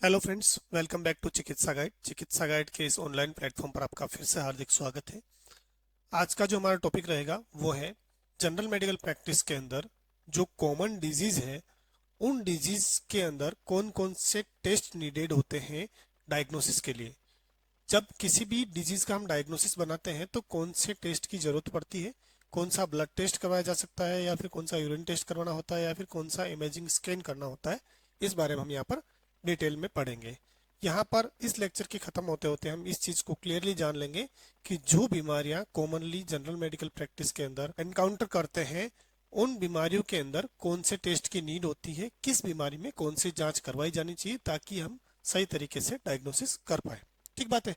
Hello friends, welcome back to चिकित्सा guide. चिकित्सा guide के इस ऑनलाइन प्लेटफॉर्म पर आपका फिर से हार्दिक स्वागत है। आज का जो हमारा टॉपिक रहेगा वो है जनरल मेडिकल प्रैक्टिस के अंदर जो कॉमन डिजीज है, उन डिजीज के अंदर कौन कौन से टेस्ट नीडेड होते हैं डायग्नोसिस के लिए। जब किसी भी डिजीज का हम डायग्नोसिस बनाते हैं तो कौन से टेस्ट की जरूरत पड़ती है, कौन सा ब्लड टेस्ट करवाया जा सकता है या फिर कौन सा यूरिन टेस्ट करवाना होता है या फिर कौन सा इमेजिंग स्कैन करना होता है, इस बारे में हम यहाँ पर डिटेल में पढ़ेंगे। यहाँ पर इस लेक्चर के खत्म होते होते हम इस चीज को क्लियरली जान लेंगे कि जो बीमारियां कॉमनली जनरल मेडिकल प्रैक्टिस के अंदर एनकाउंटर करते हैं, उन बीमारियों के अंदर कौन से टेस्ट की नीड होती है, किस बीमारी में कौन सी जांच करवाई जानी चाहिए ताकि हम सही तरीके से डायग्नोसिस कर पाए। ठीक बात है।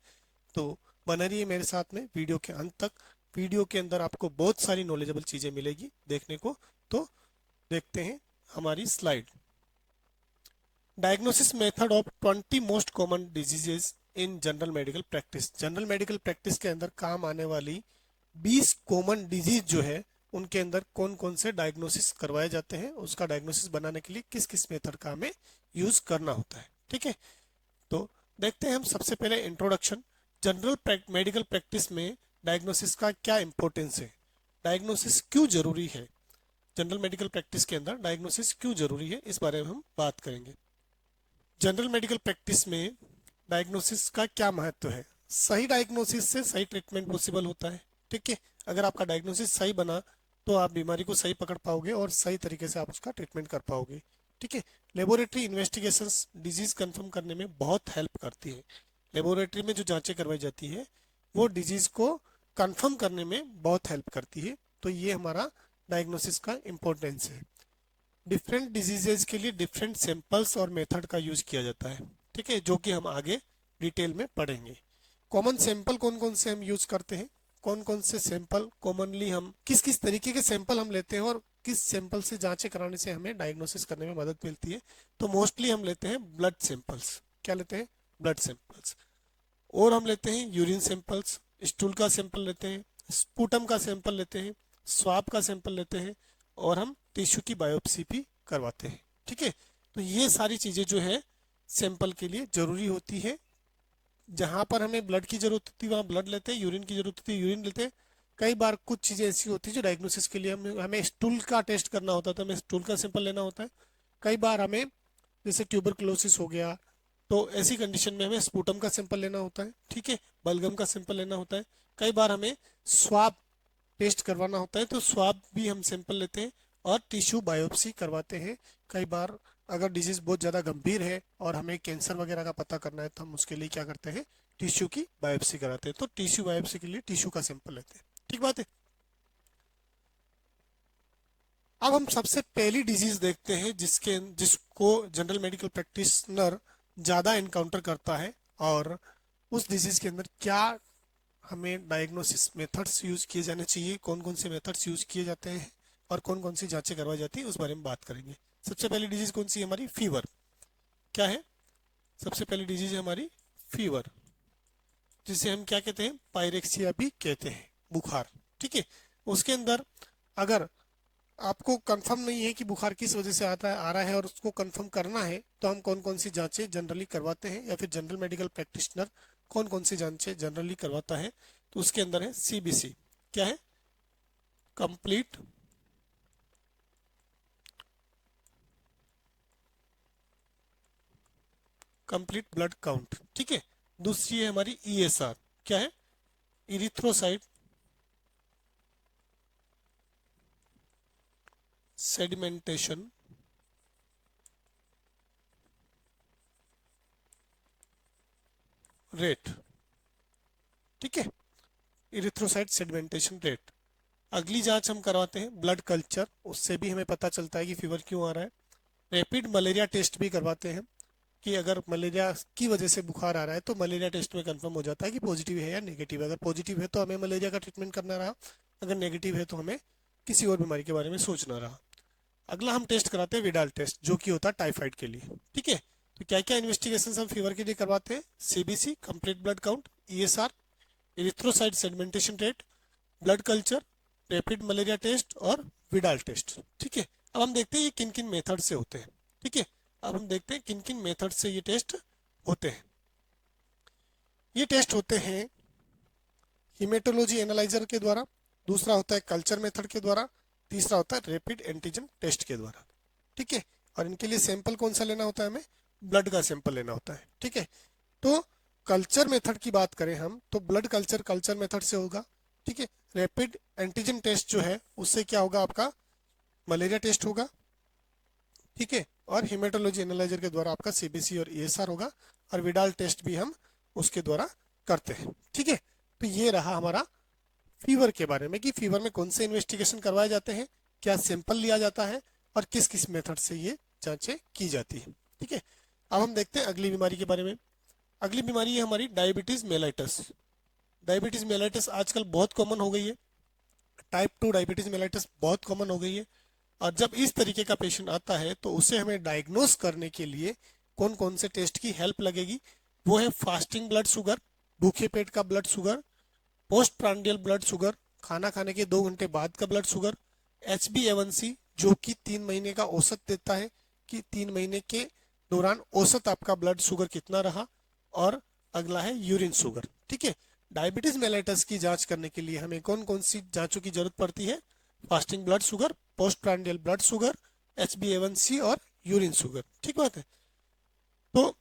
तो बना रहिए मेरे साथ में वीडियो के अंत तक। वीडियो के अंदर आपको बहुत सारी नॉलेजेबल चीजें मिलेगी देखने को। तो देखते हैं हमारी slide. Diagnosis method of 20 most common diseases in general medical practice. General medical practice के अंदर काम आने वाली 20 कॉमन डिजीज जो है, उनके अंदर कौन कौन से डायग्नोसिस करवाए जाते हैं, उसका डायग्नोसिस बनाने के लिए किस किस मेथड का हमें यूज करना होता है। ठीक है, तो देखते हैं हम सबसे पहले इंट्रोडक्शन। जनरल मेडिकल प्रैक्टिस में डायग्नोसिस का क्या इंपॉर्टेंस है, डायग्नोसिस क्यों जरूरी है, जनरल मेडिकल प्रैक्टिस के अंदर डायग्नोसिस क्यों जरूरी है, इस बारे में हम बात करेंगे। जनरल मेडिकल प्रैक्टिस में डायग्नोसिस का क्या महत्व है। सही डायग्नोसिस से सही ट्रीटमेंट पॉसिबल होता है। ठीक है, अगर आपका डायग्नोसिस सही बना तो आप बीमारी को सही पकड़ पाओगे और सही तरीके से आप उसका ट्रीटमेंट कर पाओगे। ठीक है, लेबोरेटरी इन्वेस्टिगेशंस डिजीज कंफर्म करने में बहुत हेल्प करती है। लेबोरेटरी में जो जांचें करवाई जाती है वो डिजीज को कंफर्म करने में बहुत हेल्प करती है। तो ये हमारा डायग्नोसिस का इम्पोर्टेंस है। डिफरेंट डिजीजेज के लिए डिफरेंट सैंपल्स और मेथड का यूज किया जाता है। ठीक है, जो कि हम आगे डिटेल में पढ़ेंगे। कॉमन सैंपल कौन कौन से हम यूज करते हैं, कौन कौन से सैंपल कॉमनली हम किस किस तरीके के सैंपल हम लेते हैं और किस सैंपल से जांचें कराने से हमें डायग्नोसिस करने में मदद मिलती है। तो मोस्टली हम लेते हैं ब्लड सैंपल्स। क्या लेते हैं? Blood samples. और हम लेते हैं यूरिन सैंपल्स, स्टूल का सैंपल लेते हैं, स्पूटम का सैंपल लेते हैं, स्वाब का सैंपल लेते हैं और हम टिश्यू की बायोप्सी भी करवाते हैं। ठीक है, तो ये सारी चीजें जो है सैंपल के लिए जरूरी होती है। जहां पर हमें ब्लड की जरूरत होती है वहां ब्लड लेते हैं, यूरिन की जरूरत होती है यूरिन लेते हैं। कई बार कुछ चीजें ऐसी होती है जो डायग्नोसिस के लिए हमें स्टूल का टेस्ट करना होता है तो हमें स्टूल का सैंपल लेना होता है। कई बार हमें जैसे ट्यूबरकुलोसिस हो गया तो ऐसी कंडीशन में हमें स्पूटम का सैंपल लेना होता है। ठीक है, बलगम का सैंपल लेना होता है। कई बार हमें स्वाब टेस्ट करवाना होता है तो स्वाब भी हम सैंपल लेते हैं और टिश्यू बायोप्सी करवाते हैं। कई बार अगर डिजीज बहुत ज़्यादा गंभीर है और हमें कैंसर वगैरह का पता करना है तो हम उसके लिए क्या करते हैं, टिश्यू की बायोप्सी कराते हैं। तो टिश्यू बायोप्सी के लिए टिश्यू का सैंपल लेते हैं। ठीक बात है। अब हम सबसे पहली डिजीज देखते हैं जिसको जनरल मेडिकल प्रैक्टिशनर ज़्यादा इनकाउंटर करता है और उस डिजीज के अंदर क्या हमें डायग्नोसिस मेथड्स यूज किए जाने चाहिए, कौन कौन से मेथड्स यूज किए जाते हैं और कौन कौन सी जांचें करवाई जाती है, उस बारे में बात करेंगे। सबसे पहली डिजीज कौन सी है हमारी? फीवर। क्या है? सबसे पहली डिजीज है हमारी फीवर, जिसे हम क्या कहते हैं, पायरेक्सिया भी कहते हैं, बुखार। ठीक है, उसके अंदर अगर आपको कंफर्म नहीं है कि बुखार किस वजह से आता है आ रहा है और उसको कंफर्म करना है तो हम कौन कौन सी जांचें जनरली करवाते हैं या फिर जनरल मेडिकल प्रैक्टिशनर कौन कौन सी जांचें जनरली करवाता है, तो उसके अंदर है सीबीसी। क्या है? Complete complete blood count. ठीक है, दूसरी है हमारी ईएसआर। क्या है? Erythrocyte sedimentation rate. ठीक है, इरिथ्रोसाइट सेडिमेंटेशन रेट। अगली जांच हम करवाते हैं ब्लड कल्चर, उससे भी हमें पता चलता है कि फीवर क्यों आ रहा है। रैपिड मलेरिया टेस्ट भी करवाते हैं कि अगर मलेरिया की वजह से बुखार आ रहा है तो मलेरिया टेस्ट में कंफर्म हो जाता है कि पॉजिटिव है या नेगेटिव है। अगर पॉजिटिव है तो हमें मलेरिया का ट्रीटमेंट करना रहा, अगर नेगेटिव है तो हमें किसी और बीमारी के बारे में सोचना रहा। अगला हम टेस्ट कराते हैं विडाल टेस्ट, जो कि होता है टाइफाइड के लिए। ठीक है, तो क्या क्या इन्वेस्टिगेशन हम फीवर के लिए करवाते हैं? CBC complete blood count, ESR, erythrocyte sedimentation rate, blood culture, rapid malaria test और विडाल टेस्ट। ठीक है, अब हम देखते हैं ये किन किन मेथड से होते हैं। ठीक है, अब हम देखते हैं किन किन मेथड से ये टेस्ट होते हैं। ये टेस्ट होते हैं हिमेटोलॉजी एनालाइजर के द्वारा, दूसरा होता है कल्चर मेथड के द्वारा, तीसरा होता है रैपिड एंटीजन टेस्ट के द्वारा। ठीक है, और इनके लिए सैंपल कौन सा लेना होता है, हमें ब्लड का सैंपल लेना होता है। ठीक है, तो कल्चर मेथड की बात करें हम तो ब्लड कल्चर कल्चर मेथड से होगा। ठीक है, रैपिड एंटीजन टेस्ट जो है उससे क्या होगा, आपका मलेरिया टेस्ट होगा। ठीक है, और हिमेटोलॉजी एनालाइजर के द्वारा आपका सीबीसी और ईएसआर होगा, और विडाल टेस्ट भी हम उसके द्वारा करते हैं। ठीक है, तो ये रहा हमारा फीवर के बारे में कि फीवर में कौन से इन्वेस्टिगेशन करवाए जाते हैं, क्या सैंपल लिया जाता है और किस किस मेथड से ये जांचें की जाती है। ठीक है, अब हम देखते हैं अगली बीमारी के बारे में। अगली बीमारी है हमारी डायबिटीज मेलाइटस। डायबिटीज मेलाइटस आजकल बहुत कॉमन हो गई है, टाइप 2 डायबिटीज मेलाइटस बहुत कॉमन हो गई है। और जब इस तरीके का पेशेंट आता है तो उसे हमें डायग्नोस करने के लिए कौन कौन से टेस्ट की हेल्प लगेगी, वो है फास्टिंग ब्लड शुगर, भूखे पेट का blood sugar, post prandial blood sugar, खाना खाने के 2 घंटे बाद का ब्लड शुगर, HbA1c जो कि 3 महीने का औसत देता है कि 3 महीने के दौरान औसत आपका ब्लड शुगर कितना रहा, और अगला है यूरिन शुगर। ठीक है, डायबिटीज मेलाइटस की जांच करने के लिए हमें कौन कौन सी जांचों की जरूरत पड़ती है, fasting blood sugar, post prandial blood sugar, HbA1c और यूरिन शुगर। ठीक बात है। तो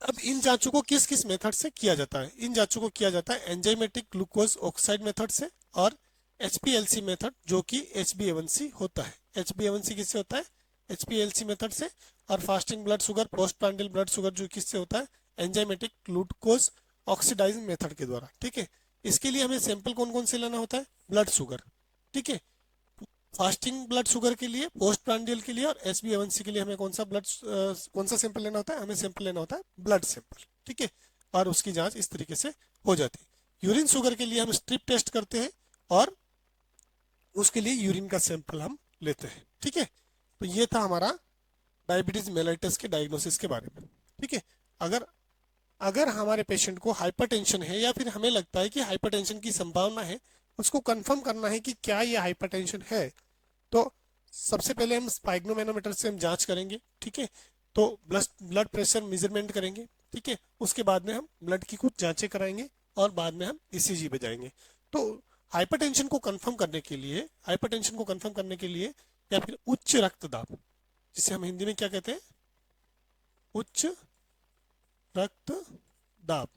अब इन जांचों को किस किस मेथड से किया जाता है, इन जांचों को किया जाता है एंजाइमेटिक ग्लूकोज ऑक्साइड मेथड से और HPLC मेथड जो कि HbA1c होता है। HbA1c किससे होता है, HPLC मेथड से, और fasting blood sugar, post prandial blood sugar जो किससे होता है, एंजाइमेटिक ग्लूकोज ऑक्सीडाइजिंग मेथड के द्वारा। ठीक है, इसके लिए हमें सैंपल कौन कौन से लेना होता है, ब्लड शुगर। ठीक है, फास्टिंग ब्लड शुगर के लिए, पोस्ट प्रांडियल के लिए और HbA1c के लिए हमें कौन सा सैंपल लेना होता है, हमें सैंपल लेना होता है ब्लड सैंपल। ठीक है, और उसकी जांच इस तरीके से हो जाती है। यूरिन शुगर के लिए हम स्ट्रिप टेस्ट करते हैं और उसके लिए यूरिन का सैंपल हम लेते हैं। ठीक है, तो ये था हमारा डायबिटीज मेलाइटस के डायग्नोसिस के बारे में। ठीक है, अगर अगर हमारे पेशेंट को हाइपरटेंशन है या फिर हमें लगता है कि हाइपरटेंशन की संभावना है, उसको कंफर्म करना है कि क्या ये हाइपरटेंशन है, तो सबसे पहले हम स्पाइग्नोमेनोमीटर से हम जांच करेंगे। ठीक है, तो ब्लड प्रेशर मेजरमेंट करेंगे। ठीक है, उसके बाद में हम ब्लड की कुछ जांचें कराएंगे और बाद में हम ECG पे जाएंगे। तो हाइपरटेंशन को कंफर्म करने के लिए या फिर उच्च रक्तदाब, जिसे हम हिंदी में क्या कहते हैं, उच्च रक्तदाब,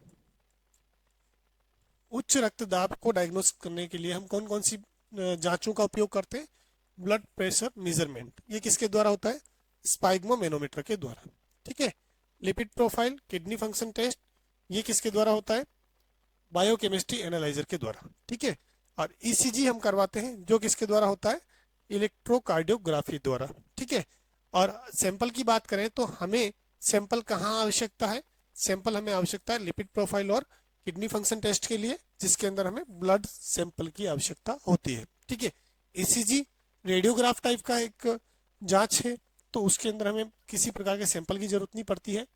उच्च रक्तदाब को डायग्नोस करने के लिए हम कौन कौन सी जांचों का उपयोग करते हैं, ब्लड प्रेशर मेजरमेंट, ये किसके द्वारा होता है, स्पाइग्मोमेनोमीटर के द्वारा। ठीक है, lipid profile, kidney function test, ये किसके द्वारा होता है, बायोकेमिस्ट्री एनालाइजर के द्वारा। ठीक है, और ECG हम करवाते हैं जो किसके द्वारा होता है, इलेक्ट्रोकार्डियोग्राफी द्वारा। ठीक है, और सैंपल की बात करें तो हमें सैंपल कहाँ आवश्यकता है, सैंपल हमें आवश्यकता है लिपिड प्रोफाइल और किडनी फंक्शन टेस्ट के लिए, जिसके अंदर हमें ब्लड सैंपल की आवश्यकता होती है। ठीक है, ECG रेडियोग्राफ टाइप का एक जांच है, तो उसके अंदर हमें किसी प्रकार के सैंपल की जरूरत नहीं पड़ती है,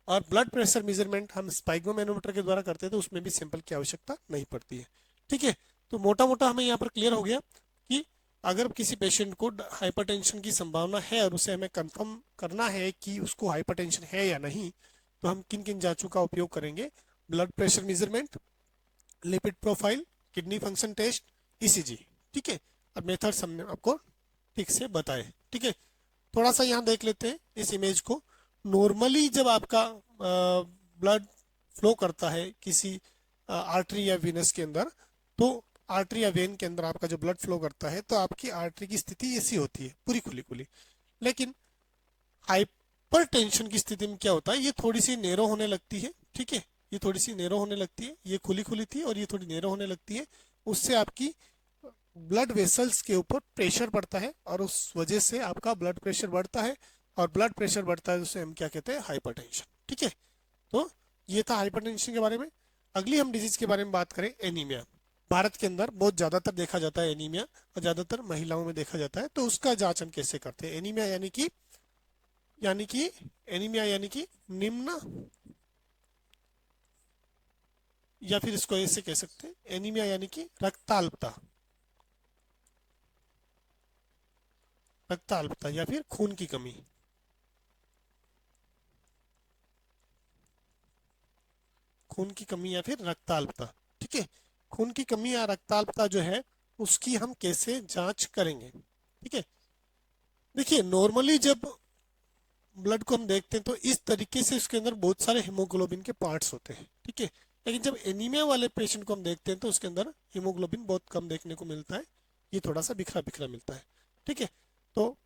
और ब्लड प्रेशर मेजरमेंट हम स्पाइगोमेनोमीटर के द्वारा करते हैं तो उसमें भी सैंपल की आवश्यकता नहीं पड़ती है। ठीक है, तो मोटा मोटा हमें यहाँ पर क्लियर हो गया कि अगर किसी पेशेंट को हाइपरटेंशन की संभावना है और उसे हमें कंफर्म करना है कि उसको हाइपरटेंशन है या नहीं, तो हम किन किन जांचों का उपयोग करेंगे, blood pressure measurement, lipid profile, kidney function test, ECG। ठीक है, और मेथड्स हमने आपको ठीक से बताए। ठीक है, थोड़ा सा यहाँ देख लेते हैं इस इमेज को। नॉर्मली जब आपका ब्लड फ्लो करता है किसी आर्टरी या वेनस के अंदर, तो आर्टरी या वेन के अंदर आपका जो ब्लड फ्लो करता है तो आपकी आर्टरी की स्थिति ऐसी होती है, पूरी खुली खुली। लेकिन हाइपर टेंशन की स्थिति में क्या होता है, ये थोड़ी सी नैरो होने लगती है। ठीक है, ये थोड़ी सी नैरो होने लगती है, ये खुली खुली थी और ये थोड़ी नैरो होने लगती है, उससे आपकी ब्लड वेसल्स के ऊपर प्रेशर पड़ता है और उस वजह से आपका ब्लड प्रेशर बढ़ता है, और ब्लड प्रेशर बढ़ता है उसे हम क्या कहते हैं, हाइपरटेंशन। ठीक है, तो ये था हाइपरटेंशन के बारे में। अगली हम डिजीज के बारे में बात करें, एनीमिया। भारत के अंदर बहुत ज्यादातर देखा जाता है एनीमिया, और ज्यादातर महिलाओं में देखा जाता है, तो उसका जांच हम कैसे करते हैं, एनीमिया यानी कि निम्न, या फिर इसको ऐसे कह सकते हैं, एनीमिया यानी कि रक्ताल्पता, रक्ताल्पता या फिर खून की कमी। खून की कमी या फिर रक्ताल्पता। ठीक है, खून की कमी या रक्ताल्पता जो है उसकी हम कैसे जांच करेंगे। ठीक है, देखिए नॉर्मली जब ब्लड को हम देखते हैं तो इस तरीके से उसके अंदर बहुत सारे हीमोग्लोबिन के पार्ट्स होते हैं। ठीक है, लेकिन जब एनीमिया वाले पेशेंट को हम देखते हैं तो उसके अंदर हीमोग्लोबिन बहुत कम देखने को मिलता है, ये थोड़ा सा बिखरा बिखरा मिलता है। ठीक है, तो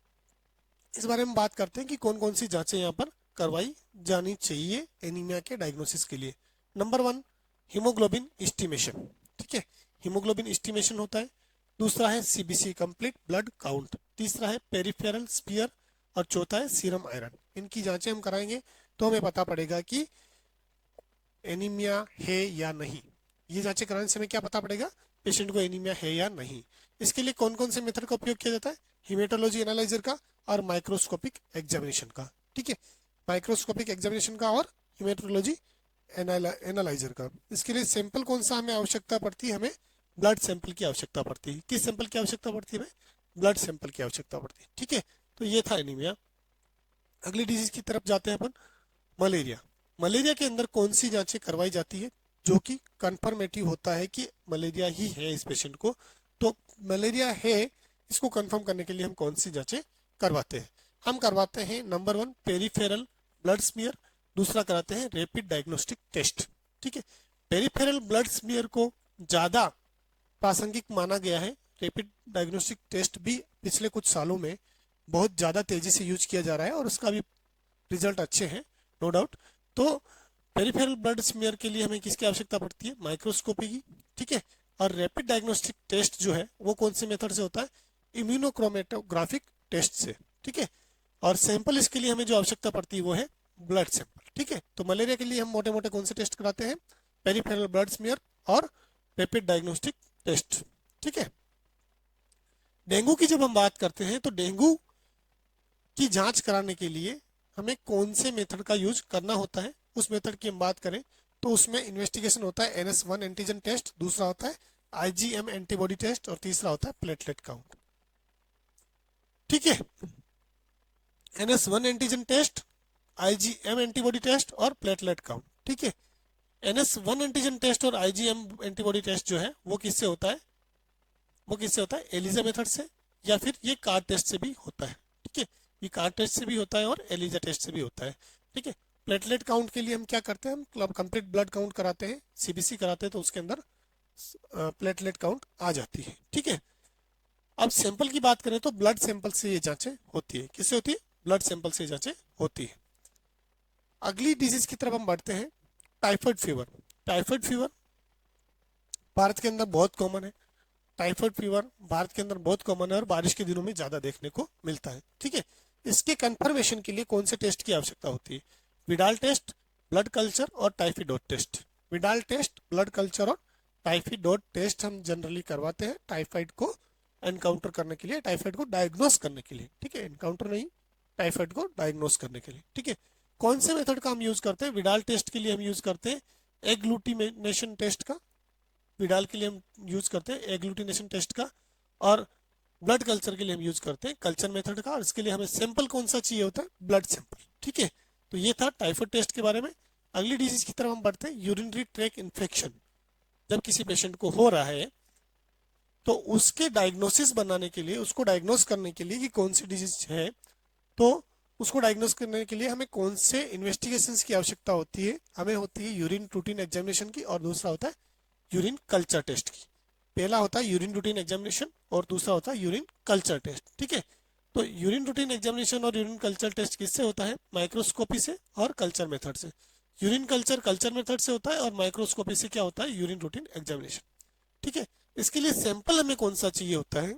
इस बारे में बात करते हैं कि कौन कौन सी जांचें यहाँ पर करवाई जानी चाहिए एनीमिया के डायग्नोसिस के लिए। Number 1, haemoglobin estimation. ठीक है, हीमोग्लोबिन एस्टिमेशन होता है। दूसरा है सीबीसी कंप्लीट ब्लड काउंट। तीसरा है पेरिफेरल स्पीयर। और चौथा है सीरम आयरन। इनकी जांचें हम कराएंगे तो हमें पता पड़ेगा कि एनीमिया है या नहीं। ये जांचें कराने से हमें क्या पता पड़ेगा, पेशेंट को एनीमिया है या नहीं। इसके लिए कौन कौन से मेथड का उपयोग किया जाता है, हीमेटोलॉजी एनालाइजर का और माइक्रोस्कोपिक एग्जामिनेशन का। ठीक है, माइक्रोस्कोपिक एग्जामिनेशन का और हीमेटोलॉजी एनालाइजर का। इसके लिए सैंपल कौन सा हमें आवश्यकता पड़ती है, हमें ब्लड सैंपल की आवश्यकता पड़ती है। किस सैंपल की आवश्यकता पड़ती है, हमें ब्लड सैंपल की आवश्यकता पड़ती है। ठीक है, तो ये था एनीमिया। अगली डिजीज की तरफ जाते हैं अपन, मलेरिया। मलेरिया के अंदर कौन सी जांचें करवाई जाती है जो कि कंफर्मेटिव होता है कि मलेरिया ही है इस पेशेंट को। तो मलेरिया है इसको कंफर्म करने के लिए हम कौन सी जांचें करवाते हैं, हम करवाते हैं नंबर 1 पेरिफेरल ब्लड स्मीयर। दूसरा कराते हैं रैपिड डायग्नोस्टिक टेस्ट। ठीक है, पेरिफेरल ब्लड स्मीयर को ज़्यादा प्रासंगिक माना गया है। रैपिड डायग्नोस्टिक टेस्ट भी पिछले कुछ सालों में बहुत ज़्यादा तेज़ी से यूज किया जा रहा है और उसका भी रिजल्ट अच्छे हैं, नो डाउट। तो पेरिफेरल ब्लड स्मीयर के लिए हमें किसकी आवश्यकता पड़ती है, माइक्रोस्कोपी की। ठीक है, और रैपिड डायग्नोस्टिक टेस्ट जो है वो कौन से मेथड से होता है, इम्यूनोक्रोमेटोग्राफिक टेस्ट से। ठीक है, और सैंपल इसके लिए हमें जो आवश्यकता पड़ती है वो है ब्लड सैंपल। ठीक है, तो मलेरिया के लिए हम मोटे मोटे कौन से टेस्ट कराते हैं, पेरिफेरल ब्लड स्मीयर और रैपिड डायग्नोस्टिक टेस्ट। ठीक है, डेंगू की जब हम बात करते हैं तो डेंगू की जांच कराने के लिए हमें कौन से मेथड का यूज करना होता है, उस मेथड की हम बात करें तो उसमें इन्वेस्टिगेशन होता है NS1 एंटीजन टेस्ट, दूसरा होता है IgM एंटीबॉडी टेस्ट और तीसरा होता है प्लेटलेट काउंट। ठीक है, NS1 antigen test, IgM antibody test और प्लेटलेट काउंट। ठीक है, NS1 एंटीजन टेस्ट और IgM एंटीबॉडी टेस्ट जो है वो किससे होता है, वो किससे होता है, एलिजा मेथड से, या फिर ये कार्ड टेस्ट से भी होता है। ठीक है, ये कार्ड टेस्ट से भी होता है और एलिजा टेस्ट से भी होता है। ठीक है, प्लेटलेट काउंट के लिए हम क्या करते हैं, हम कंप्लीट ब्लड काउंट कराते हैं, सीबीसी कराते हैं तो उसके अंदर प्लेटलेट काउंट आ जाती है। ठीक है, अब सैंपल की बात करें तो ब्लड सैंपल से ये जांचें होती है। किससे होती है, ब्लड सैंपल से जांचें होती है। अगली डिजीज की तरफ हम बढ़ते हैं, typhoid fever. Typhoid fever Bharat के अंदर बहुत कॉमन है। टाइफाइड फीवर भारत के अंदर बहुत कॉमन है और बारिश के दिनों में ज़्यादा देखने को मिलता है। ठीक है, इसके कंफर्मेशन के लिए कौन से टेस्ट की आवश्यकता होती है, विडाल टेस्ट, ब्लड कल्चर और Typhidot test. Widal test, blood culture और टाइफिडोट टेस्ट हम जनरली करवाते हैं टाइफाइड को एनकाउंटर करने के लिए, टाइफाइड को डायग्नोस करने के लिए। ठीक है, एनकाउंटर नहीं, टाइफाइड को डायग्नोस करने के लिए। ठीक है, कौन से मेथड का हम यूज करते हैं, विडाल टेस्ट के लिए हम यूज करते हैं एग्लूटिनेशन टेस्ट का, विडाल के लिए हम यूज करते हैं एग्लूटिनेशन टेस्ट का, और ब्लड कल्चर के लिए हम यूज करते हैं कल्चर मेथड का। और इसके लिए हमें सैंपल कौन सा चाहिए होता है, ब्लड सैंपल। ठीक है, तो ये था टाइफाइड टेस्ट के बारे में। अगली डिजीज की तरफ हम बढ़ते हैं, यूरिनरी ट्रैक इन्फेक्शन। जब किसी पेशेंट को हो रहा है तो उसके डायग्नोसिस बनाने के लिए, उसको डायग्नोस करने के लिए कि कौन सी डिजीज है, तो उसको डायग्नोस करने के लिए हमें कौन से इन्वेस्टिगेशंस की आवश्यकता होती है, हमें होती है यूरिन रूटीन एग्जामिनेशन की और दूसरा होता है यूरिन कल्चर टेस्ट की। पहला होता है यूरिन रूटीन एग्जामिनेशन और दूसरा होता है यूरिन कल्चर टेस्ट। ठीक है, तो यूरिन रूटीन एग्जामिनेशन और यूरिन कल्चर टेस्ट किससे होता है, माइक्रोस्कोपी से और कल्चर मेथड से। यूरिन कल्चर कल्चर मेथड से होता है और माइक्रोस्कोपी से क्या होता है, यूरिन रूटीन एग्जामिनेशन। ठीक है, इसके लिए सैंपल हमें कौन सा चाहिए होता है,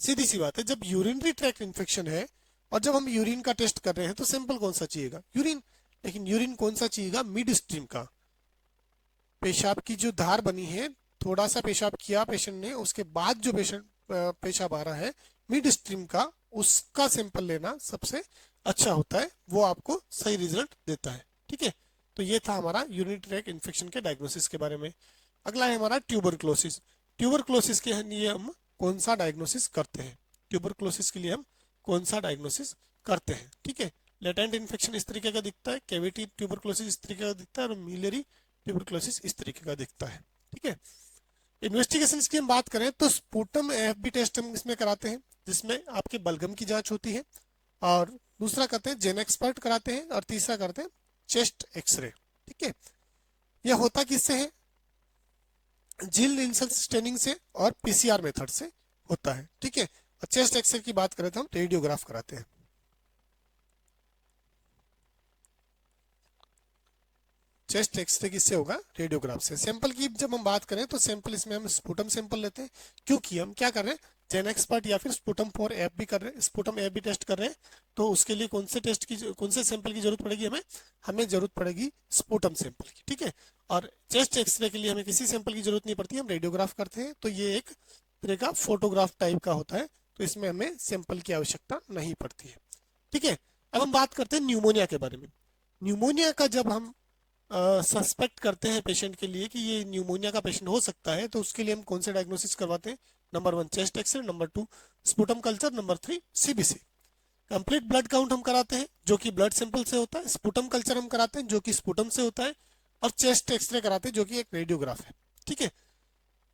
सीधी सी बात है, जब यूरिनरी ट्रैक्ट इन्फेक्शन है और जब हम यूरिन का टेस्ट कर रहे हैं तो सैंपल कौन सा चाहिएगा, यूरिन। लेकिन यूरिन कौन सा चाहिएगा, मिड स्ट्रीम का। पेशाब की जो धार बनी है, थोड़ा सा पेशाब किया पेशेंट ने, उसके बाद जो पेशेंट पेशाब आ रहा है मिड स्ट्रीम का, उसका सैंपल लेना सबसे अच्छा होता है, वो आपको सही रिजल्ट देता है। ठीक है, तो ये था हमारा यूरिनरी ट्रैक्ट इन्फेक्शन के डायग्नोसिस के बारे में। अगला है हमारा ट्यूबरक्लोसिस। ट्यूबरक्लोसिस के लिए हम कौन सा डायग्नोसिस करते हैं, ट्यूबरक्लोसिस के लिए हम कौन सा डायग्नोसिस करते हैं। ठीक है, लेटेंट इन्फेक्शन इस तरीके का दिखता है, कैविटी ट्यूबरक्लोसिस इस तरीके का दिखता है और मिलियरी ट्यूबरकुलोसिस इस तरीके का दिखता है। ठीक है, इन्वेस्टिगेशन की हम बात करें तो स्पुटम एएफबी टेस्ट हम इसमें कराते हैं, जिसमें आपके बलगम की जांच होती है, और दूसरा करते हैं जेन एक्सपर्ट कराते हैं, और तीसरा करते हैं चेस्ट एक्सरे। ठीक है, यह होता किससे है? जिल निल्सन स्टेनिंग से और पीसीआर मेथड से होता है। ठीक है, और चेस्ट एक्सरे की बात करें तो हम रेडियोग्राफ कराते हैं। चेस्ट एक्सरे किससे होगा? रेडियोग्राफ से। सैंपल की जब हम बात करें तो सैंपल इसमें हम स्पुटम सैंपल लेते हैं, क्योंकि हम क्या कर रहे हैं, जेन एक्सपर्ट या फिर स्पुटम फॉर एफ भी कर रहे हैं, स्पुटम एफ भी टेस्ट कर रहे हैं। तो उसके लिए कौन से सैंपल की जरूरत पड़ेगी? हमें जरूरत पड़ेगी स्पुटम सैंपल की। ठीक है, और चेस्ट एक्सरे के लिए हमें किसी सैंपल की जरूरत नहीं पड़ती, हम रेडियोग्राफ करते हैं। तो ये एक तरह का फोटोग्राफ टाइप का होता है, तो इसमें हमें सैंपल की आवश्यकता नहीं पड़ती है। ठीक है, अब हम बात करते हैं न्यूमोनिया के बारे में। न्यूमोनिया का जब हम सस्पेक्ट करते हैं पेशेंट के लिए कि ये न्यूमोनिया का पेशेंट हो सकता है, तो उसके लिए हम कौन से डायग्नोसिस करवाते हैं? Number 1 chest x ray, number 2 sputum culture, number 3 CBC. Complete blood count हम कराते हैं, जो कि ब्लड सैंपल से होता है। स्पुटम कल्चर हम कराते हैं, जो कि स्पुटम से होता है। और चेस्ट एक्सरे कराते हैं, जो कि एक रेडियोग्राफ है। ठीक है,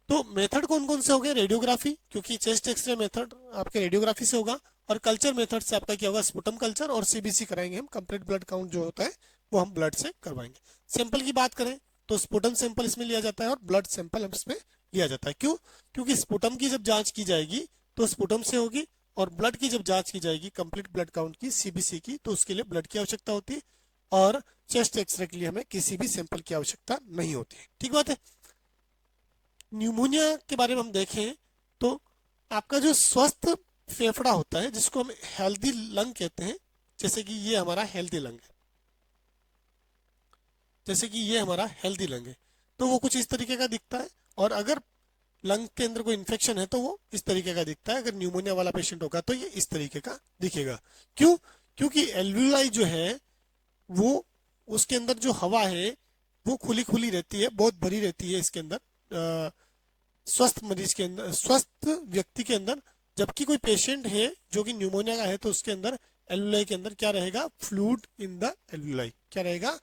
तो मेथड कौन कौन से हो गए? रेडियोग्राफी, क्योंकि चेस्ट एक्सरे मेथड आपके रेडियोग्राफी से होगा, और कल्चर मेथड से आपका क्या होगा? स्पुटम कल्चर, और सीबीसी कराएंगे हम। कंप्लीट ब्लड काउंट जो होता है वो हम ब्लड से करवाएंगे। सैंपल की बात करें तो स्पुटम सैंपल इसमें लिया जाता है, और ब्लड सैंपल इसमें लिया जाता है। क्यों? क्योंकि स्पुटम की जब जांच की जाएगी तो स्पुटम से होगी, और ब्लड की जब जांच की जाएगी कंप्लीट ब्लड काउंट की, सीबीसी की, तो उसके लिए ब्लड की आवश्यकता होती है, और चेस्ट एक्सरे के लिए हमें किसी भी सैंपल की आवश्यकता नहीं होती है। ठीक बात है। न्यूमोनिया के बारे में हम देखें तो आपका जो स्वस्थ फेफड़ा होता है, जिसको हम हेल्दी लंग कहते हैं, जैसे कि ये हमारा हेल्दी लंग है, जैसे कि ये हमारा हेल्दी लंग है, तो वो कुछ इस तरीके का दिखता है। और अगर लंग के अंदर कोई इन्फेक्शन है तो वो इस तरीके का दिखता है। अगर न्यूमोनिया वाला पेशेंट होगा तो ये इस तरीके का दिखेगा। क्यों? क्योंकि एल्वियोलाई जो है वो, उसके अंदर जो हवा है वो खुली खुली रहती है, बहुत भरी रहती है इसके अंदर, स्वस्थ मरीज के अंदर, स्वस्थ व्यक्ति के अंदर। जबकि कोई पेशेंट है जो कि न्यूमोनिया का है, तो उसके अंदर एल्वुलाई के अंदर क्या रहेगा? Fluid in the alveoli. क्या रहेगा?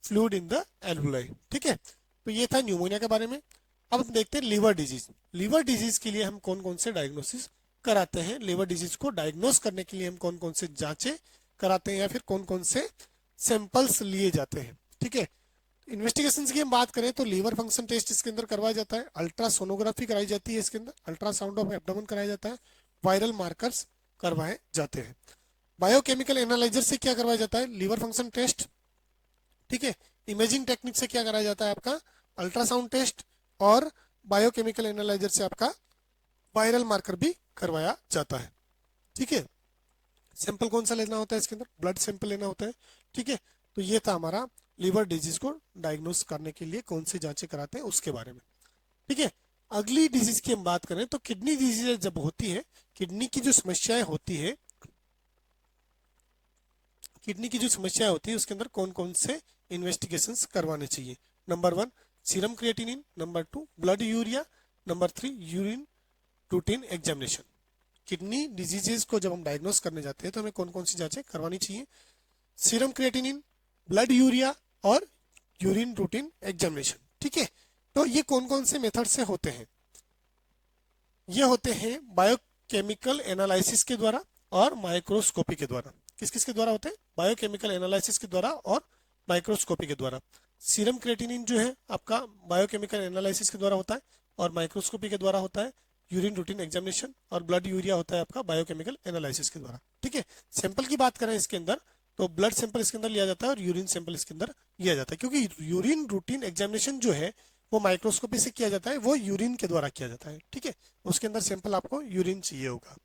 Fluid in the alveoli. ठीक है, तो ये था न्यूमोनिया के बारे में। अब हम देखते हैं लीवर डिजीज। लीवर डिजीज के लिए हम कौन कौन से डायग्नोसिस कराते हैं? लीवर डिजीज को डायग्नोस करने के लिए हम कौन कौन से जांचें कराते हैं, या फिर कौन कौन से सैंपल्स लिए जाते हैं? ठीक है, इन्वेस्टिगेशन की हम बात करें तो लीवर फंक्शन टेस्ट इसके अंदर करवाया जाता है, अल्ट्रासोनोग्राफी कराई जाती है इसके अंदर, अल्ट्रासाउंड ऑफ एब्डोमेन कराया जाता है, वायरल मार्कर्स करवाए जाते हैं। बायोकेमिकल एनालाइजर से क्या करवाया जाता है? Liver function test. ठीक है, इमेजिंग टेक्निक से क्या कराया जाता है? आपका अल्ट्रासाउंड टेस्ट, और बायोकेमिकल एनालाइजर से आपका वायरल मार्कर भी करवाया जाता है। ठीक है, सैंपल कौन सा लेना होता है इसके अंदर? ब्लड सैंपल लेना होता है। ठीक है, तो ये था हमारा लीवर डिजीज को डायग्नोस करने के लिए कौन सी जांचें कराते हैं उसके बारे में। ठीक है, अगली डिजीज की हम बात करें तो किडनी डिजीज जब होती है, किडनी की जो समस्याएं होती है, किडनी की जो समस्या होती है उसके अंदर कौन कौन से इन्वेस्टिगेशंस करवाने चाहिए? Number 1 serum creatinine, number 2 blood urea, number 3 urine routine examination. Kidney diseases को जब हम डायग्नोस करने जाते हैं तो हमें कौन कौन सी जांचें करवानी चाहिए? सीरम क्रिएटिनिन, ब्लड यूरिया, और यूरिन रूटीन एग्जामिनेशन। ठीक है, तो ये कौन कौन से मेथड से होते हैं? ये होते हैं बायोकेमिकल एनालिसिस के द्वारा और माइक्रोस्कोपी के द्वारा। किस किस के द्वारा होते हैं? बायोकेमिकल एनालिसिस के द्वारा और माइक्रोस्कोपी के द्वारा। सीरम क्रिएटिनिन जो है आपका बायोकेमिकल एनालिसिस के द्वारा होता है, और माइक्रोस्कोपी के द्वारा होता है यूरिन रूटीन एग्जामिनेशन, और ब्लड यूरिया होता है आपका बायोकेमिकल एनालिसिस के द्वारा। ठीक है, सैंपल की बात करें इसके अंदर तो ब्लड सैंपल इसके अंदर लिया जाता है, और यूरिन सैंपल इसके अंदर लिया जाता है। क्योंकि यूरिन रूटीन एग्जामिनेशन जो है वो माइक्रोस्कोपी से किया जाता है, वो यूरिन के द्वारा किया जाता है। ठीक है, उसके अंदर सैंपल आपको यूरिन चाहिए होगा।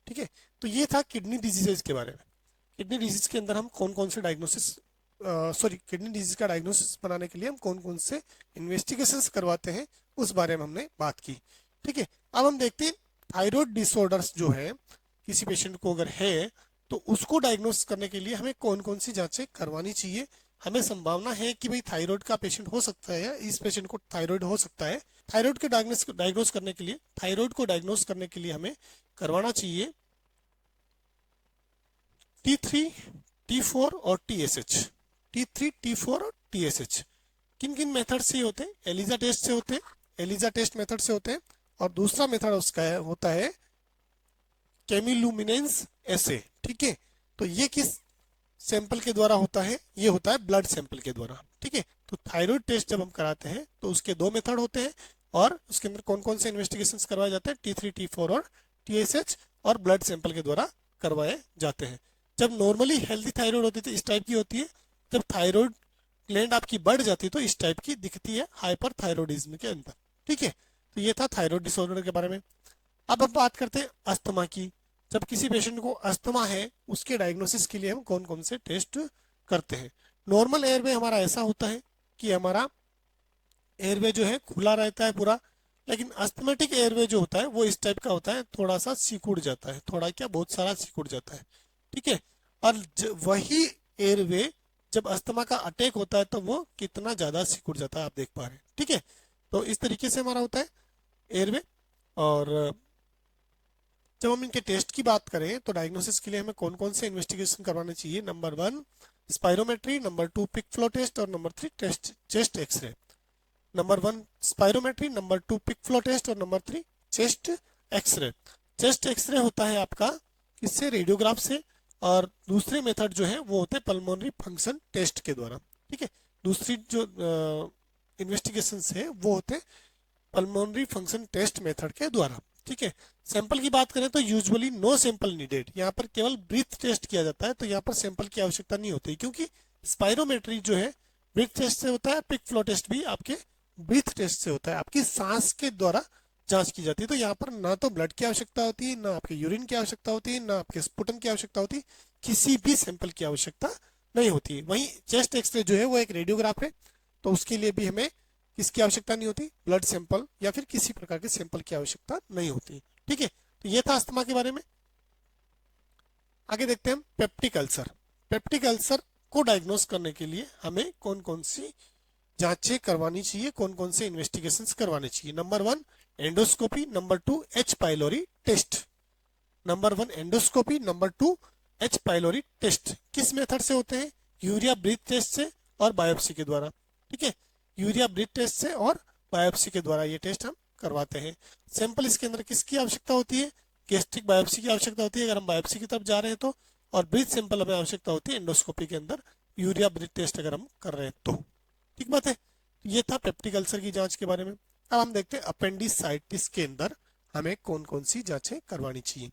ठीक है, तो ये था किडनी डिजीजेज के बारे में। किडनी डिजीज के अंदर हम कौन कौन से डायग्नोसिस, किडनी डिजीज का डायग्नोसिस बनाने के लिए हम कौन कौन से इन्वेस्टिगेशंस करवाते हैं उस बारे में हमने बात की। ठीक है, अब हम देखते हैं थायराइड डिसऑर्डर्स जो है किसी पेशेंट को अगर है तो उसको डायग्नोस करने के लिए हमें कौन कौन सी जांचें करवानी चाहिए। हमें संभावना है कि भाई थायराइड का पेशेंट हो सकता है, या इस पेशेंट को थायराइड हो सकता है। थायराइड के डायग्नोस करने के लिए, थायराइड को डायग्नोस करने के लिए हमें करवाना चाहिए T3, T4 और TSH। T3, T4 और TSH किन किन मेथड से होते हैं? एलिजा टेस्ट से होते हैं, एलिजा टेस्ट मेथड से होते हैं, और दूसरा मेथड उसका होता है केमिलुमिनेंस एसे। ठीक है, तो ये किस सैंपल के द्वारा होता है? ये होता है ब्लड सैंपल के द्वारा। ठीक है, तो थायराइड टेस्ट जब हम कराते हैं तो उसके दो मेथड होते हैं, और उसके अंदर कौन कौन से इन्वेस्टिगेशंस करवाए जाते हैं? T3 T4 और TSH, और ब्लड सैंपल के द्वारा करवाए जाते हैं। जब नॉर्मली हेल्दी थायराइड होती है तो इस टाइप की होती है, जब थायराइड ग्लैंड आपकी बढ़ जाती है तो इस टाइप की दिखती है हाइपरथायरॉयडिज्म के अंदर। ठीक है, तो ये था थायराइड डिसऑर्डर के बारे में। अब हम बात करते हैं अस्थमा की। जब किसी पेशेंट को अस्थमा है, उसके डायग्नोसिस के लिए हम कौन कौन से टेस्ट करते हैं? नॉर्मल एयरवे हमारा ऐसा होता है कि हमारा एयरवे जो है खुला रहता है पूरा, लेकिन अस्थमेटिक एयरवे जो होता है वो इस टाइप का होता है, थोड़ा सा सिकुड़ जाता है, थोड़ा क्या बहुत सारा सिकुड़ जाता है। ठीक है, और वही एयरवे जब अस्थमा का अटैक होता है तो वो कितना ज्यादा सिकुड़ जाता है, आप देख पा रहे हैं। ठीक है, तो इस तरीके से हमारा होता है एयरवे। और जब हम इनके टेस्ट की बात करें तो डायग्नोसिस के लिए हमें कौन कौन से इन्वेस्टिगेशन करवाने चाहिए? Number 1 spirometry, number 2 peak flow test, और number 3 test chest x ray. Number 1 spirometry, number 2 peak flow test, और number 3 chest X-ray. Chest X-ray होता है आपका किससे? रेडियोग्राफ से, और दूसरे मेथड जो है वो होते हैं पल्मोनरी फंक्शन टेस्ट के द्वारा। ठीक है, दूसरी जो इन्वेस्टिगेशन है वो होते पल्मोनरी फंक्शन टेस्ट मेथड के द्वारा। ठीक है, सैंपल की बात करें तो यूजुअली नो सैंपल नीडेड, यहाँ पर केवल ब्रीथ टेस्ट किया जाता है, तो यहाँ पर सैंपल की आवश्यकता नहीं होती, क्योंकि स्पायरोमेट्री जो है ब्रीथ टेस्ट से होता है, पिक फ्लो टेस्ट भी आपके ब्रीथ टेस्ट से होता है, आपकी सांस के द्वारा जांच की जाती है। तो यहाँ पर ना तो ब्लड की आवश्यकता होती है, ना आपके यूरिन की आवश्यकता होती है, ना आपके स्पुटम की आवश्यकता होती है, किसी भी सैंपल की आवश्यकता नहीं होती। वहीं चेस्ट एक्सरे जो है वो एक रेडियोग्राफ है, तो उसके लिए भी हमें किसकी आवश्यकता नहीं होती? ब्लड सैंपल या फिर किसी प्रकार के सैंपल की आवश्यकता नहीं होती। ठीक है, तो ये था अस्थमा के बारे में। आगे देखते हैं हम पेप्टिक अल्सर। पेप्टिक अल्सर को डायग्नोस करने के लिए हमें कौन कौन सी जांचें करवानी चाहिए, कौन कौन से इन्वेस्टिगेशंस करवाने चाहिए? Number 1 endoscopy, number 2 H pylori test. Number 1 endoscopy, number 2 H pylori test किस मेथड से होते हैं? यूरिया ब्रीथ टेस्ट से और बायोप्सी के द्वारा। ठीक है, यूरिया ब्रीथ टेस्ट से और बायोप्सी के द्वारा ये टेस्ट हम करवाते हैं। सैंपल इसके अंदर किसकी आवश्यकता होती है? गैस्ट्रिक बायोप्सी की आवश्यकता होती है अगर हम बायोप्सी की तरफ जा रहे हैं तो, और ब्रीथ सैंपल हमें आवश्यकता होती है एंडोस्कोपी के अंदर यूरिया ब्रीथ टेस्ट अगर हम कर रहे हैं तो। ठीक बात है, ये था पेप्टिक अल्सर की जांच के बारे में। अब हम देखते हैं अपेंडिसाइटिस के अंदर हमें कौन कौन सी जांचें करवानी चाहिए।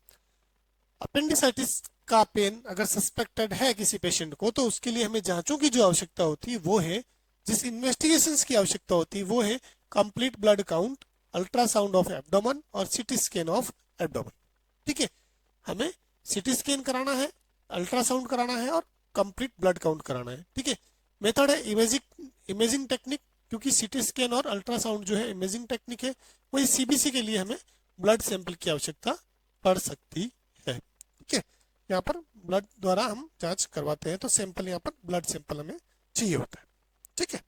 अपेंडिसाइटिस का पेन अगर सस्पेक्टेड है किसी पेशेंट को, तो उसके लिए हमें जांचों की जो आवश्यकता होती है वो है, जिस इन्वेस्टिगेशंस की आवश्यकता होती है वो है complete blood count, ultrasound of abdomen और सीटी स्कैन ऑफ एब्डोमेन। ठीक है, हमें सीटी स्कैन कराना है, अल्ट्रासाउंड कराना है और कंप्लीट ब्लड काउंट कराना है। ठीक है, मेथड है इमेजिंग टेक्निक, क्योंकि सीटी स्कैन और अल्ट्रासाउंड जो है इमेजिंग टेक्निक है। वही सीबीसी के लिए हमें ब्लड सैंपल की आवश्यकता पड़ सकती है। ठीक है, यहाँ पर ब्लड द्वारा हम जांच करवाते हैं, तो सैंपल यहाँ पर ब्लड सैंपल हमें चाहिए होता है। ठीक है,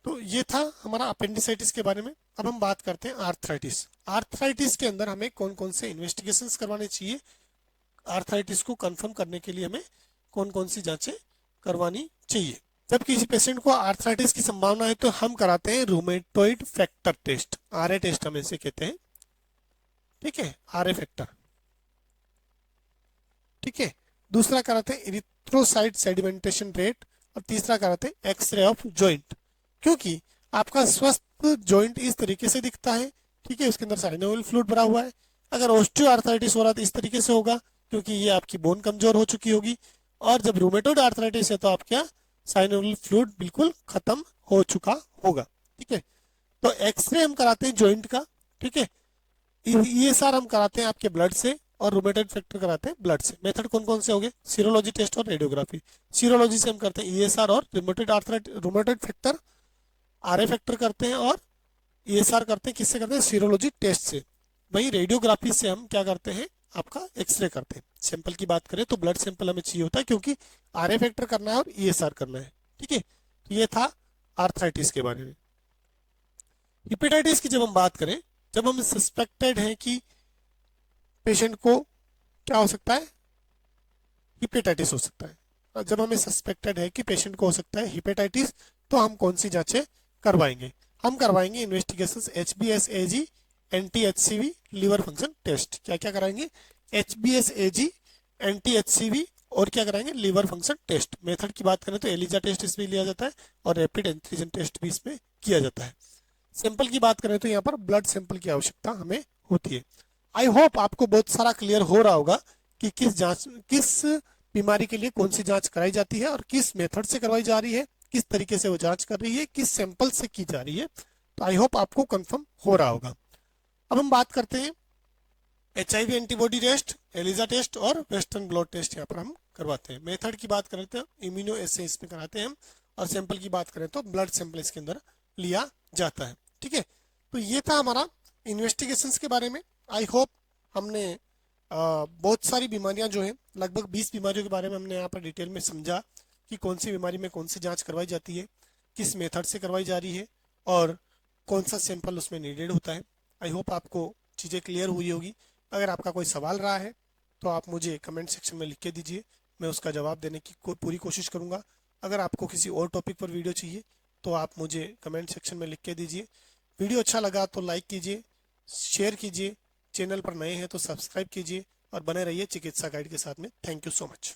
तो ये था हमारा अपेंडिसाइटिस के बारे में। अब हम बात करते हैं आर्थराइटिस। आर्थराइटिस के अंदर हमें कौन कौन से इन्वेस्टिगेशंस करवाने चाहिए? आर्थराइटिस को कंफर्म करने के लिए हमें कौन कौन सी जांचें करवानी चाहिए? जब किसी पेशेंट को आर्थराइटिस की संभावना है तो हम कराते हैं rheumatoid factor test, RA test हम इसे कहते हैं। ठीक है, आरए फैक्टर। ठीक है, दूसरा कराते हैं इरिथ्रोसाइट सेडिमेंटेशन रेट, और तीसरा कराते हैं एक्सरे ऑफ जॉइंट, क्योंकि आपका स्वस्थ जॉइंट इस तरीके से दिखता है। ठीक है, उसके अंदर साइनोवियल फ्लूइड भरा हुआ है। अगर ऑस्टियोआर्थराइटिस हो रहा है तो इस तरीके से होगा, क्योंकि ये आपकी बोन कमजोर हो चुकी होगी, और जब रूमेटोइड आर्थराइटिस है तो आपका साइनोवियल फ्लूइड बिल्कुल खत्म हो चुका होगा। ठीक है, तो एक्सरे हम कराते हैं जॉइंट का। ठीक है, ईएसआर हम कराते हैं आपके ब्लड से, और रूमेटॉइड फैक्टर कराते हैं ब्लड से। मेथड कौन कौन से हो गए? सीरोलॉजी टेस्ट और रेडियोग्राफी। सीरोलॉजी से हम करते हैं ईएसआर और रूमेटॉइड फैक्टर, आरए फैक्टर करते हैं, और ईएसआर करते हैं किससे करते हैं? सीरोलॉजी टेस्ट से। वहीं रेडियोग्राफी से हम क्या करते हैं? आपका एक्सरे करते हैं। सैंपल की बात करें तो ब्लड सैंपल हमें चाहिए होता है, क्योंकि आरए फैक्टर करना है और ईएसआर करना है। ठीक है, तो ये था आर्थराइटिस के बारे में। हिपेटाइटिस की जब हम बात करें, जब हम सस्पेक्टेड हैं कि पेशेंट को क्या हो सकता है? हिपेटाइटिस हो सकता है, जब हमें सस्पेक्टेड है कि पेशेंट को हो सकता है हिपेटाइटिस, तो हम कौन सी जांचें करवाएंगे? हम करवाएंगे investigations HBsAg, anti-HCV, liver function test. क्या क्या कराएंगे? HBsAg, anti-HCV और क्या कराएंगे? Liver function test. मेथड की बात करें तो एलिजा टेस्ट इसमें लिया जाता है और रैपिड एंटीजन टेस्ट भी इसमें किया जाता है। सैंपल की बात करें तो यहाँ पर ब्लड सैंपल की आवश्यकता हमें होती है। आई होप आपको बहुत सारा क्लियर हो रहा होगा कि किस बीमारी के लिए कौन सी जांच कराई जाती है और किस मेथड से करवाई जा रही है, किस तरीके से वो जांच कर रही है, किस सैंपल से की जा रही है। तो आई होप आपको कंफर्म हो रहा होगा। अब हम बात करते हैं HIV antibody test, ELISA test और वेस्टर्न ब्लॉट टेस्ट यहाँ पर हम करवाते हैं। मेथड की बात करें तो इम्यूनो एसे इसमें कराते हैं हम, और सैंपल की बात करें तो ब्लड सैंपल इसके अंदर लिया जाता है। ठीक है, तो ये था हमारा इन्वेस्टिगेशंस के बारे में। आई होप हमने बहुत सारी बीमारियां जो हैं, लगभग 20 बीमारियों के बारे में हमने यहाँ पर डिटेल में समझा कि कौन सी बीमारी में कौन सी जांच करवाई जाती है, किस मेथड से करवाई जा रही है और कौन सा सैंपल उसमें नीडेड होता है। आई होप आपको चीज़ें क्लियर हुई होगी। अगर आपका कोई सवाल रहा है तो आप मुझे कमेंट सेक्शन में लिख के दीजिए, मैं उसका जवाब देने की पूरी कोशिश करूँगा। अगर आपको किसी और टॉपिक पर वीडियो चाहिए तो आप मुझे कमेंट सेक्शन में लिख के दीजिए। वीडियो अच्छा लगा तो लाइक कीजिए, शेयर कीजिए, चैनल पर नए हैं तो सब्सक्राइब कीजिए और बने रहिए चिकित्सा गाइड के साथ में। Thank you so much.